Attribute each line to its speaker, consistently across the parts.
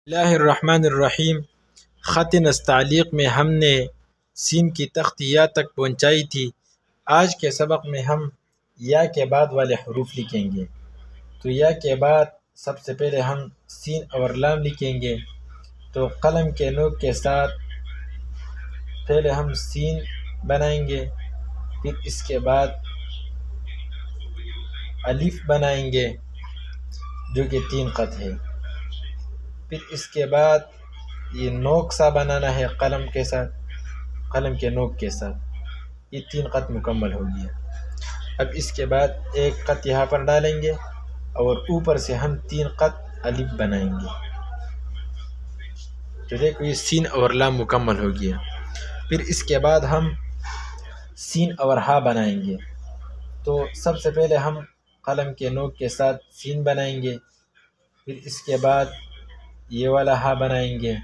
Speaker 1: बिस्मिल्लाहिर्रहमानिर्रहीम। ख़त नस्तालीक़ में हमने सीन की तख्त या तक पहुँचाई थी। आज के सबक में हम या के बाद वाले हरूफ लिखेंगे। तो या के बाद सबसे पहले हम सीन और लाम लिखेंगे। तो कलम के नोक के साथ पहले हम सीन बनाएंगे, फिर इसके बाद अलिफ बनाएंगे जो कि 3 ख़त है। फिर इसके बाद ये नोक सा बनाना है कलम के साथ, कलम के नोक के साथ। ये 3 ख़त मुकम्मल हो गया। अब इसके बाद एक ख़त यहाँ पर डालेंगे और ऊपर से हम 3 ख़त अलिफ बनाएंगे। तो देखो ये सीन और लाम मुकम्मल हो गया। फिर इसके बाद हम सीन और हा बनाएंगे। तो सबसे पहले हम कलम के नोक के साथ सीन बनाएंगे, फिर इसके बाद ये वाला हा बनाएंगे,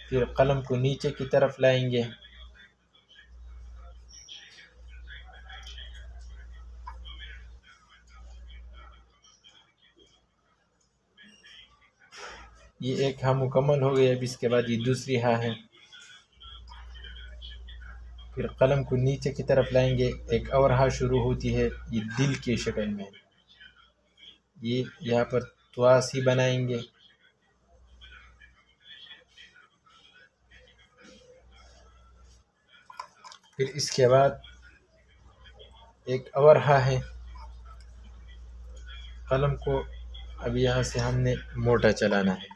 Speaker 1: फिर कलम को नीचे की तरफ लाएंगे, ये एक हा मुकम्मल हो गया। अब इसके बाद ये दूसरी हा है, फिर कलम को नीचे की तरफ लाएंगे, एक और हा शुरू होती है ये दिल की शक्ल में। ये यहाँ पर त्वा सी बनाएंगे, फिर इसके बाद एक और हा है। कलम को अब यहाँ से हमने मोटा चलाना है।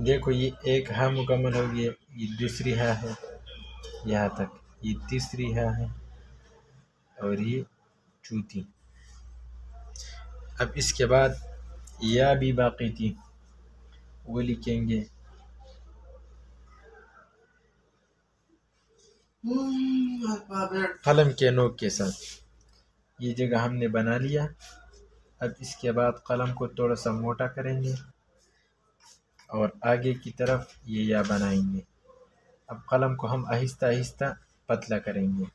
Speaker 1: देखो ये एक हा मुकम्मल हो गया, ये दूसरी हा है यहाँ तक, ये तीसरी हा है और ये चौथी। अब इसके बाद या भी बाकी थी वो लिखेंगे। कलम के नोक के साथ ये जगह हमने बना लिया। अब इसके बाद कलम को थोड़ा सा मोटा करेंगे और आगे की तरफ ये या बनाएंगे। अब कलम को हम आहिस्ता आहिस्ता पतला करेंगे।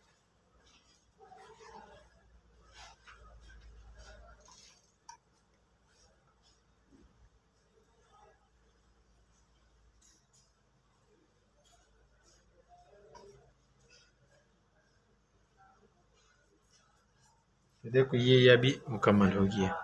Speaker 1: देखो ये या भी मुकम्मल हो गया।